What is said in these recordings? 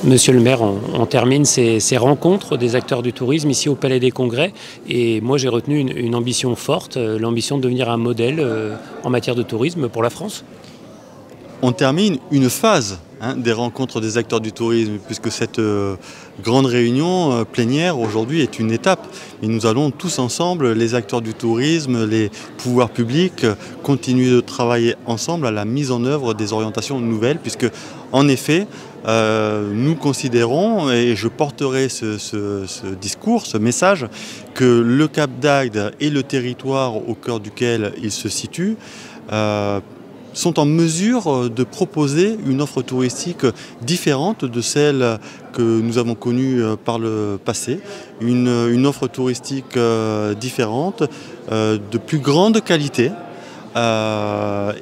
Monsieur le maire, on termine ces rencontres des acteurs du tourisme ici au Palais des Congrès. Et moi, j'ai retenu une ambition forte, l'ambition de devenir un modèle en matière de tourisme pour la France. On termine une phase des rencontres des acteurs du tourisme, puisque cette grande réunion plénière aujourd'hui est une étape. Et nous allons tous ensemble, les acteurs du tourisme, les pouvoirs publics, continuer de travailler ensemble à la mise en œuvre des orientations nouvelles, puisque en effet, nous considérons, et je porterai ce discours, ce message, que le Cap d'Agde et le territoire au cœur duquel il se situe sont en mesure de proposer une offre touristique différente de celle que nous avons connue par le passé, une offre touristique différente, de plus grande qualité,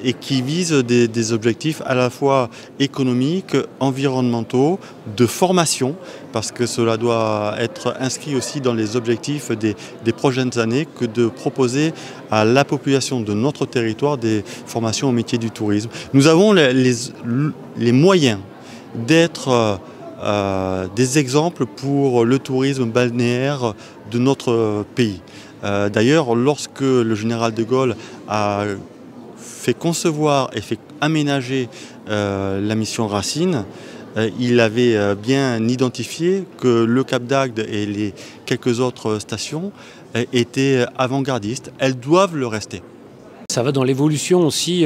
et qui vise des objectifs à la fois économiques, environnementaux, de formation, parce que cela doit être inscrit aussi dans les objectifs des prochaines années, que de proposer à la population de notre territoire des formations au métier du tourisme. Nous avons les moyens d'être des exemples pour le tourisme balnéaire de notre pays. D'ailleurs, lorsque le général de Gaulle a fait concevoir et fait aménager la mission Racine, il avait bien identifié que le Cap d'Agde et les quelques autres stations étaient avant-gardistes. Elles doivent le rester. Ça va dans l'évolution aussi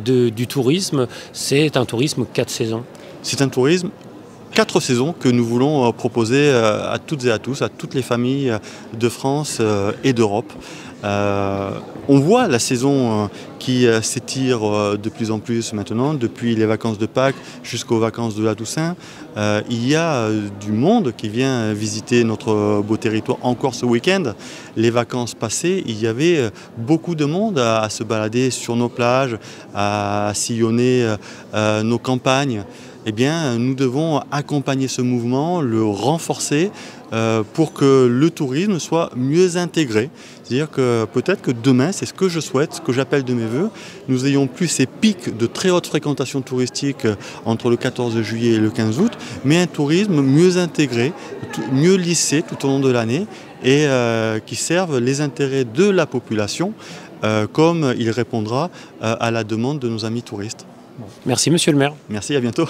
du tourisme. C'est un tourisme 4 saisons. C'est un tourisme 4 saisons que nous voulons proposer à toutes et à tous, à toutes les familles de France et d'Europe. On voit la saison qui s'étire de plus en plus maintenant, depuis les vacances de Pâques jusqu'aux vacances de la Toussaint. Il y a du monde qui vient visiter notre beau territoire encore ce week-end. Les vacances passées, il y avait beaucoup de monde à se balader sur nos plages, à sillonner nos campagnes. Eh bien, nous devons accompagner ce mouvement, le renforcer pour que le tourisme soit mieux intégré. C'est-à-dire que peut-être que demain, c'est ce que je souhaite, ce que j'appelle de mes voeux, nous ayons plus ces pics de très haute fréquentation touristique entre le 14 juillet et le 15 août, mais un tourisme mieux intégré, mieux lissé tout au long de l'année et qui serve les intérêts de la population comme il répondra à la demande de nos amis touristes. Merci Monsieur le maire. Merci, à bientôt.